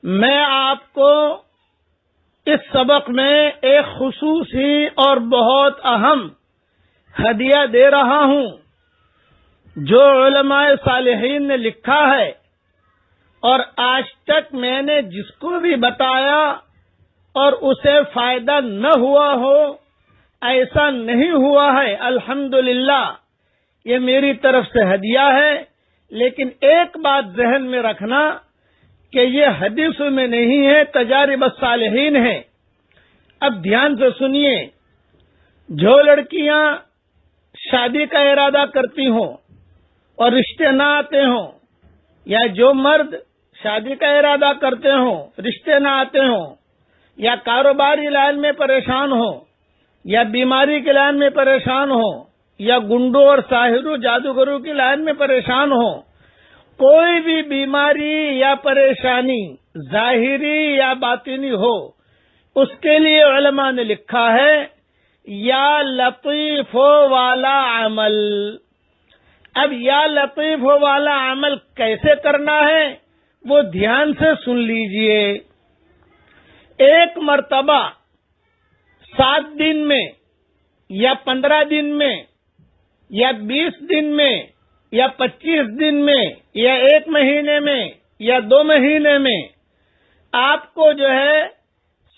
میں آپ کو اس سبق میں ایک خصوصی اور بہت اہم ہدیہ دے رہا ہوں جو علماء صالحین نے لکھا ہے، اور آج تک میں نے جس کو بھی بتایا اور اسے فائدہ نہ ہوا ہو، ایسا نہیں ہوا ہے۔ الحمدللہ یہ میری طرف سے ہدیہ ہے، لیکن ایک بات ذہن میں رکھنا کہ یہ حدیثوں میں نہیں ہے، تجارب الصالحین ہے۔ اب دھیان سے سنیے، جو لڑکیاں شادی کا ارادہ کرتی ہوں اور رشتے نہ آتے ہوں، یا جو مرد شادی کا ارادہ کرتے ہوں رشتے نہ آتے ہوں، یا کاروباری لائن میں پریشان ہوں، یا بیماری کی لائن میں پریشان ہوں، یا گنڈوں اور ساحروں جادوگروں کی لائن میں پریشان ہوں، کوئی بھی بیماری یا پریشانی ظاہری یا باطنی ہو، اس کے لیے علماء نے لکھا ہے یا لطیف والا عمل۔ اب یا لطیف والا عمل کیسے کرنا ہے وہ دھیان سے سن لیجئے۔ ایک مرتبہ 7 دن میں یا 15 دن میں یا 20 دن میں یا 25 دن میں یا 1 مہینے میں یا 2 مہینے میں آپ کو جو ہے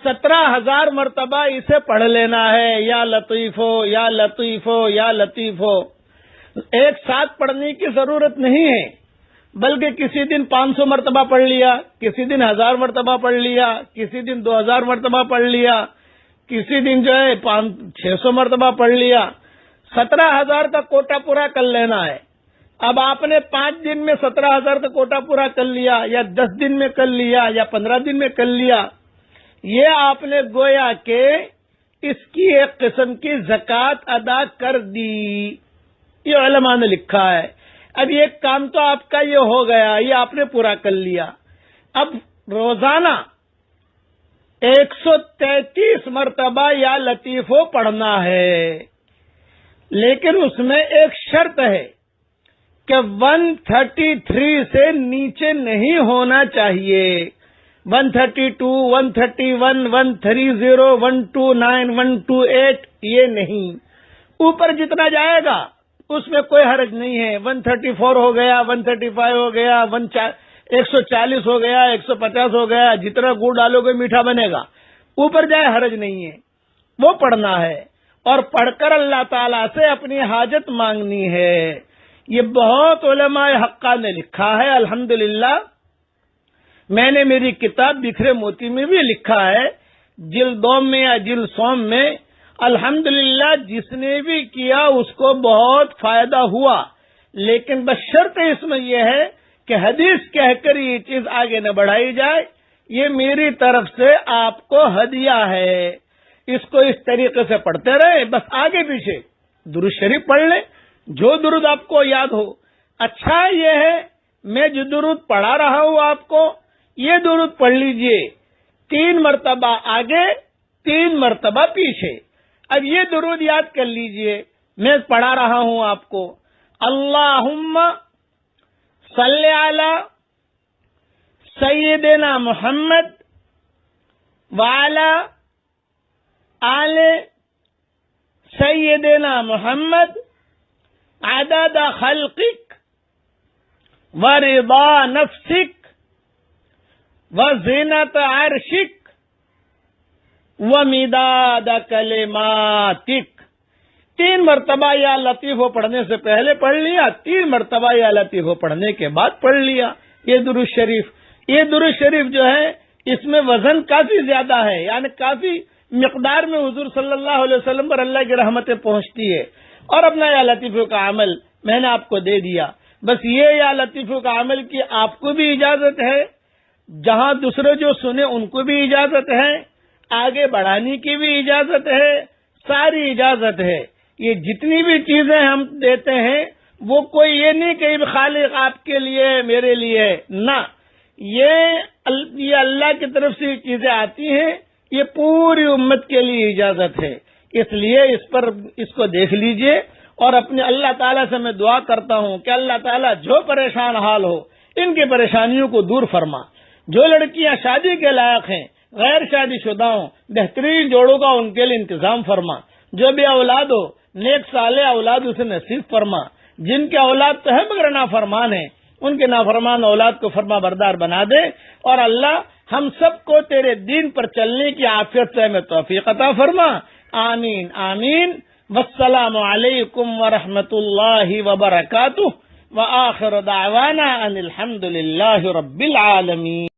17,000 مرتبہ اسے پڑھ لینا ہے، یا لطیف ہو یا لطیف ہو یا لطیف ہو۔ ایک ساتھ پڑھنے کی ضرورت نہیں ہے، بلکہ کسی دن 500 مرتبہ پڑھ لیا، کسی دن 1000 مرتبہ پڑھ لیا، کسی دن 2000 مرتبہ پڑھ لیا، کسی دن جو ہے 600 مرتبہ پڑھ لیا۔ 17,000 کا کوٹا پورا کر لینا ہے۔ اب آپ نے 5 دن میں 17,000 کا کوٹا پورا کر لیا، یا 10 دن میں کر لیا، یا 15 دن میں کر لیا، یہ آپ نے گویا کہ اس کی ایک قسم کی زکوٰۃ ادا کر دی، یہ علماء نے لکھا ہے۔ اب یہ کام تو آپ کا یہ ہو گیا، یہ آپ نے پورا کر لیا۔ اب روزانہ 133 مرتبہ یا لطیفو پڑھنا ہے، لیکن اس میں ایک شرط ہے کہ 133 سے نیچے نہیں ہونا چاہیے۔ 132، 131، 130، 129، 128 یہ نہیں، اوپر جتنا جائے گا اس میں کوئی حرج نہیں ہے۔ 134 ہو گیا، 135 ہو گیا، 140 ہو گیا، 150 ہو گیا، جتنا گڑ ڈالو گے میٹھا بنے گا، اوپر جائے حرج نہیں ہے، وہ پڑھنا ہے، اور پڑھ کر اللہ تعالیٰ سے اپنی حاجت مانگنی ہے۔ یہ بہت علماء حقہ نے لکھا ہے۔ الحمدللہ میں نے میری کتاب بکھرے موتی میں بھی لکھا ہے، جلد 2 میں یا جلد 100 میں۔ الحمدللہ جس نے بھی کیا اس کو بہت فائدہ ہوا، لیکن بس شرط اس میں یہ ہے کہ حدیث کہہ کر یہ چیز آگے نہ بڑھائی جائے۔ یہ میری طرف سے آپ کو ہدیہ ہے، اس کو اس طریقے سے پڑھتے رہے، بس آگے پیچھے درود شریف پڑھ لیں جو درود آپ کو یاد ہو۔ اچھا یہ ہے میں جو درود پڑھا رہا ہوں آپ کو، یہ درود پڑھ لیجئے 3 مرتبہ آگے، 3 مرتبہ پیچھے۔ اب یہ درود یاد کر لیجئے، میں پڑھا رہا ہوں آپ کو، اللہم صلی علی سیدنا محمد وعلی آل سیدنا محمد عدد خلقک ورضا نفسک وزینت عرشک ومداد کلماتک۔ 3 مرتبہ یا لطیفو پڑھنے سے پہلے پڑھ لیا، 3 مرتبہ یا لطیفو پڑھنے کے بعد پڑھ لیا یہ درود شریف۔ یہ درود شریف جو ہے اس میں وزن کافی زیادہ ہے، یعنی کافی مقدار میں حضور صلی اللہ علیہ وسلم پر اللہ کی رحمتیں پہنچتی ہے۔ اور اپنا یا لطیفو کا عمل میں نے آپ کو دے دیا، بس یہ یا لطیفو کا عمل کی آپ کو بھی اجازت ہے، جہاں دوسرے جو سنے ان کو بھی اجازت ہے، آگے بڑھانے کی بھی اجازت ہے، ساری اجازت ہے۔ یہ جتنی بھی چیزیں ہم دیتے ہیں وہ کوئی یہ نہیں کہ خالق آپ کے لیے میرے لیے، نہ، یہ اللہ کی طرف سے چیزیں آتی ہیں، یہ پوری امت کے لیے اجازت ہے۔ اس لیے اس کو دیکھ لیجئے، اور اپنے اللہ تعالیٰ سے میں دعا کرتا ہوں کہ اللہ تعالیٰ جو پریشان حال ہو ان کی پریشانیوں کو دور فرما، جو لڑکیاں شادی کے لائق ہیں غیر شادی شدہ ہوں بہترین جوڑوں کا ان کے لیے انتظام فرما، جو بھی اولاد ہو نیک صالح اولاد اسے نصیب فرما، جن کے اولاد تو ہے مگر نافرمان ہیں ان کے نافرمان اولاد کو فرما بردار بنا دے، اور اللہ ہم سب کو تیرے دین پر چلنے کی عافیت سے ہمیں توفیق عطا فرما، آمین آمین۔ والسلام علیکم ورحمۃ اللہ وبرکاتہ، وآخر دعوانا ان الحمد للہ رب العالمین۔